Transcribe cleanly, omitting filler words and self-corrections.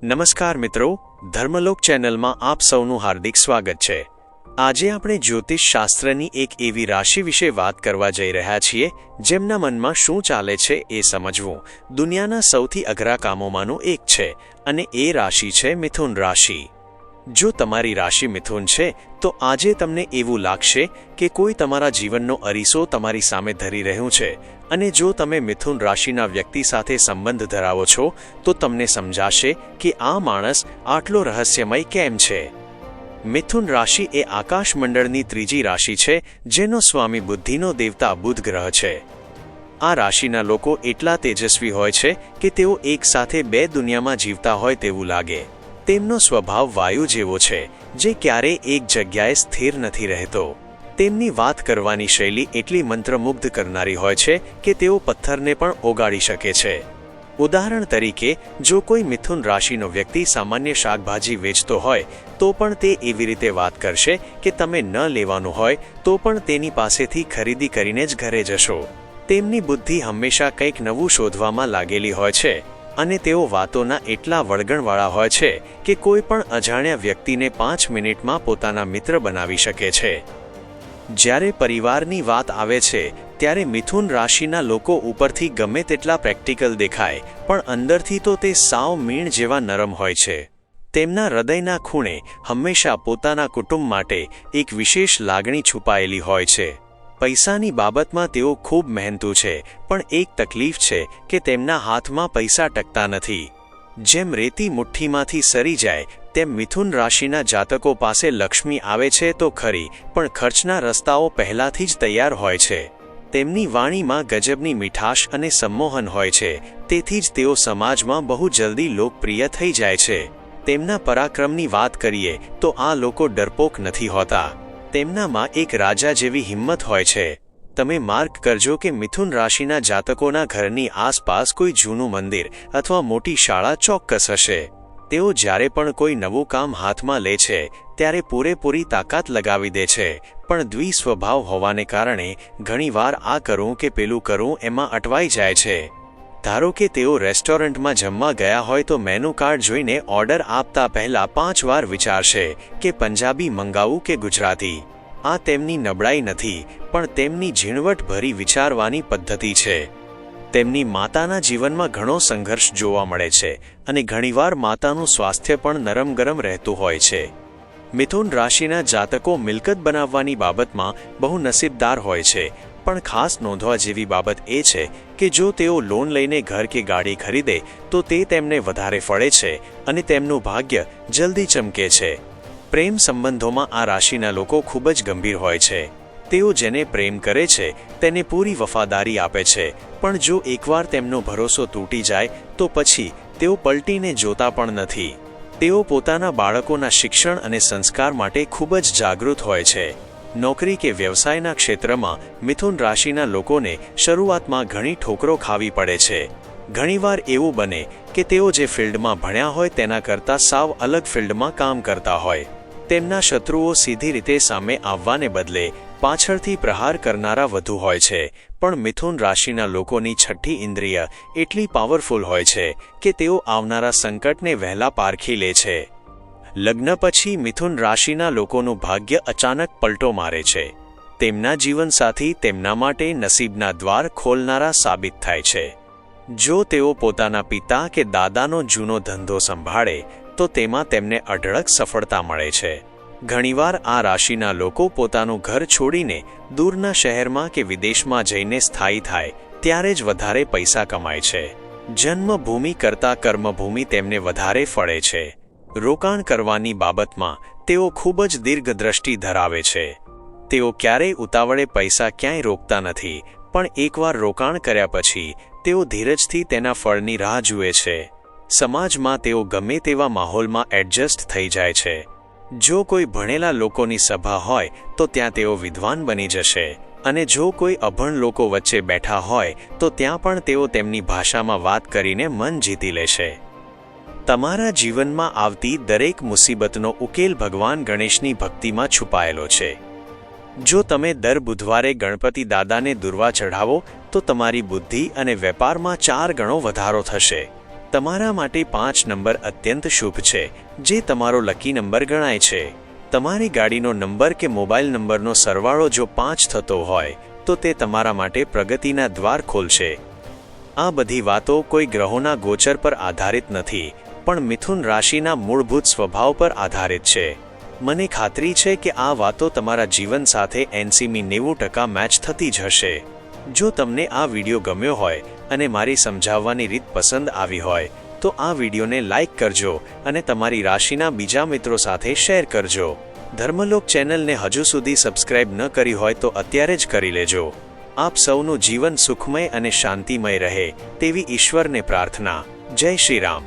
નમસ્કાર મિત્રો, ધર્મલોક ચેનલમાં આપ સૌનું હાર્દિક સ્વાગત છે। આજે આપણે જ્યોતિષ શાસ્ત્રની એક એવી રાશિ વિશે વાત કરવા જઈ રહ્યા છીએ જેમના મનમાં શું ચાલે છે એ સમજવું દુનિયાના સૌથી અઘરા કામોમાંનું એક છે અને એ રાશિ છે મિથુન રાશિ। જો તમારી રાશિ મિથુન છે તો આજે તમને એવું લાગશે કે કોઈ તમારા જીવનનો અરીસો તમારી સામે ધરી રહ્યું છે અને જો તમે મિથુન રાશિના વ્યક્તિ સાથે સંબંધ ધરાવો છો તો તમને સમજાશે કે આ માણસ આટલો રહસ્યમય કેમ છે। મિથુન રાશિ એ આકાશમંડળની ત્રીજી રાશિ છે જેનો સ્વામી બુદ્ધિનો દેવતા બુધ ગ્રહ છે। આ રાશિના લોકો એટલા તેજસ્વી હોય છે કે તેઓ એકસાથે બે દુનિયામાં જીવતા હોય તેવું લાગે। તેમનો સ્વભાવ વાયુ જેવો છે જે ક્યારેય એક જગ્યાએ સ્થિર નથી રહેતો। તેમની વાત કરવાની શૈલી એટલી મંત્રમુગ્ધ કરનારી હોય છે કે તેઓ પથ્થરને પણ ઓગાળી શકે છે। ઉદાહરણ તરીકે, જો કોઈ મિથુન રાશિનો વ્યક્તિ સામાન્ય શાકભાજી વેચતો હોય તો પણ તે એવી રીતે વાત કરશે કે તમે ન લેવાનું હોય તો પણ તેની પાસેથી ખરીદી કરીને જ ઘરે જશો। તેમની બુદ્ધિ હંમેશા કંઈક નવું શોધવામાં લાગેલી હોય છે અને તેઓ વાતોના એટલા વળગણવાળા હોય છે કે કોઈ પણ અજાણ્યા વ્યક્તિને 5 મિનિટમાં પોતાના મિત્ર બનાવી શકે છે। જ્યારે પરિવારની વાત આવે છે ત્યારે મિથુન રાશિના લોકો ઉપરથી ગમે તેટલા પ્રેક્ટિકલ દેખાય પણ અંદરથી તો તે સાવ મીણ જેવા નરમ હોય છે। તેમના હૃદયના ખૂણે હંમેશા પોતાના કુટુંબ માટે એક વિશેષ લાગણી છુપાયેલી હોય છે। પૈસાની બાબતમાં તેઓ ખૂબ મહેનતુ છે પણ એક તકલીફ છે કે તેમના હાથમાં પૈસા ટકતા નથી। જેમ રેતી મુઠ્ઠીમાંથી સરી જાય તેમ મિથુન રાશિના જાતકો પાસે લક્ષ્મી આવે છે તો ખરી પણ ખર્ચના રસ્તાઓ પહેલાથી જ તૈયાર હોય છે। તેમની વાણીમાં ગજબની મીઠાશ અને સંમોહન હોય છે, તેથી જ તેઓ સમાજમાં બહુ જલ્દી લોકપ્રિય થઈ જાય છે। તેમના પરાક્રમની વાત કરીએ તો આ લોકો ડરપોક નથી હોતા। તેમનામાં એક રાજા જેવી હિંમત હોય છે। તમે માર્ક કરજો કે મિથુન રાશિના જાતકોના ઘરની આસપાસ કોઈ જૂનું મંદિર અથવા મોટી શાળા ચોક્કસ હશે। તેઓ જ્યારે પણ કોઈ નવું કામ હાથમાં લે છે ત્યારે પૂરેપૂરી તાકાત લગાવી દે છે પણ દ્વિસ્વભાવ હોવાને કારણે ઘણીવાર આ કરું કે પેલું કરું એમાં અટવાઈ જાય છે। ધારો કે તેઓ રેસ્ટોરન્ટમાં જમવા ગયા હોય તો મેનુ કાર્ડ જોઈને ઓર્ડર આપતા પહેલા 5 વાર વિચારશે કે પંજાબી મંગાવું કે ગુજરાતી। આ તેમની નબળાઈ નથી પણ તેમની ઝીણવટભરી વિચારવાની પદ્ધતિ છે। તેમની માતાના જીવનમાં ઘણો સંઘર્ષ જોવા મળે છે અને ઘણીવાર માતાનું સ્વાસ્થ્ય પણ નરમ ગરમ રહેતું હોય છે। મિથુન રાશિના જાતકો મિલકત બનાવવાની બાબતમાં બહુ નસીબદાર હોય છે પણ ખાસ નોંધવા જેવી બાબત એ છે કે જો તેઓ લોન લઈને ઘર કે ગાડી ખરીદે તો તે તેમને વધારે ફળે છે અને તેમનું ભાગ્ય જલ્દી ચમકે છે। પ્રેમ સંબંધોમાં આ રાશિના લોકો ખૂબ જ ગંભીર હોય છે। તેઓ જેને પ્રેમ કરે છે તેને પૂરી વફાદારી આપે છે પણ જો એકવાર તેમનો ભરોસો તૂટી જાય તો પછી તેઓ પલટીને જોતા પણ નથી। તેઓ પોતાના બાળકોના શિક્ષણ અને સંસ્કાર માટે ખૂબ જ જાગૃત હોય છે। નોકરી કે વ્યવસાયના ક્ષેત્રમાં મિથુન રાશિના લોકોને શરૂઆતમાં ઘણી ઠોકરો ખાવી પડે છે। ઘણીવાર એવું બને કે તેઓ જે ફિલ્ડમાં ભણ્યા હોય તેના કરતાં સાવ અલગ ફિલ્ડમાં કામ કરતા હોય। તેમના શત્રુઓ સીધી રીતે સામે આવવાને બદલે પાછળથી પ્રહાર કરનારા વધુ હોય છે પણ મિથુન રાશિના લોકોની છઠ્ઠી ઇન્દ્રિય એટલી પાવરફુલ હોય છે કે તેઓ આવનારા સંકટને વહેલા પારખી લે છે। લગ્ન પછી મિથુન રાશિના લોકોનું ભાગ્ય અચાનક પલટો મારે છે। તેમના જીવનસાથી તેમના માટે નસીબના દ્વાર ખોલનારા સાબિત થાય છે। જો તેઓ પોતાના પિતા કે દાદાનો જૂનો ધંધો સંભાળે તો તેમાં તેમને અઢળક સફળતા મળે છે। ઘણીવાર આ રાશિના લોકો પોતાનું ઘર છોડીને દૂરના શહેરમાં કે વિદેશમાં જઈને સ્થાયી થાય ત્યારે જ વધારે પૈસા કમાય છે। જન્મભૂમિ કરતાં કર્મભૂમિ તેમને વધારે ફળે છે। રોકાણ કરવાની બાબતમાં તેઓ ખૂબ જ દીર્ઘદ્રષ્ટિ ધરાવે છે। તેઓ ક્યારેય ઉતાવળે પૈસા ક્યાંય રોકતા નથી પણ એકવાર રોકાણ કર્યા પછી તેઓ ધીરજથી તેના ફળની રાહ જુએ છે। સમાજમાં તેઓ ગમે તેવા માહોલમાં એડજસ્ટ થઈ જાય છે। જો કોઈ ભણેલા લોકોની સભા હોય તો ત્યાં તેઓ વિદ્વાન બની જશે અને જો કોઈ અભણ લોકો વચ્ચે બેઠા હોય તો ત્યાં પણ તેઓ તેમની ભાષામાં વાત કરીને મન જીતી લેશે। તમારા જીવનમાં આવતી દરેક મુસીબતનો ઉકેલ ભગવાન ગણેશની ભક્તિમાં છુપાયેલો છે। જો તમે દર બુધવારે ગણપતિ દાદાને દુર્વા ચઢાવો તો તમારી બુદ્ધિ અને વેપારમાં 4 ગણો વધારો થશે। તમારા માટે 5 નંબર અત્યંત શુભ છે, જે તમારો લકી નંબર ગણાય છે. તમારી ગાડીનો નંબર કે મોબાઈલ નંબરનો સરવાળો જો 5 થતો હોય તો તે તમારા માટે પ્રગતિના દ્વાર ખોલશે. આ બધી વાતો કોઈ ગ્રહોના ગોચર પર આધારિત નથી, પણ મિથુન રાશિના મૂળભૂત સ્વભાવ પર આધારિત છે. મને ખાતરી છે કે આ વાતો તમારા જીવન સાથે 80-90% મેચ થતી જ હશે. જો તમને આ વિડીયો ગમ્યો હોય અને મારી સમજાવવાની રીત પસંદ આવી હોય તો આ વિડીયોને લાઇક કરજો અને તમારી રાશિના બીજા મિત્રો સાથે શેર કરજો. ધર્મલોક ચેનલને હજુ સુધી સબસ્ક્રાઇબ ન કરી હોય તો અત્યારે જ કરી લેજો. આપ સૌનું જીવન સુખમય અને શાંતિમય રહે તેવી ઈશ્વરને પ્રાર્થના. જય શ્રી રામ.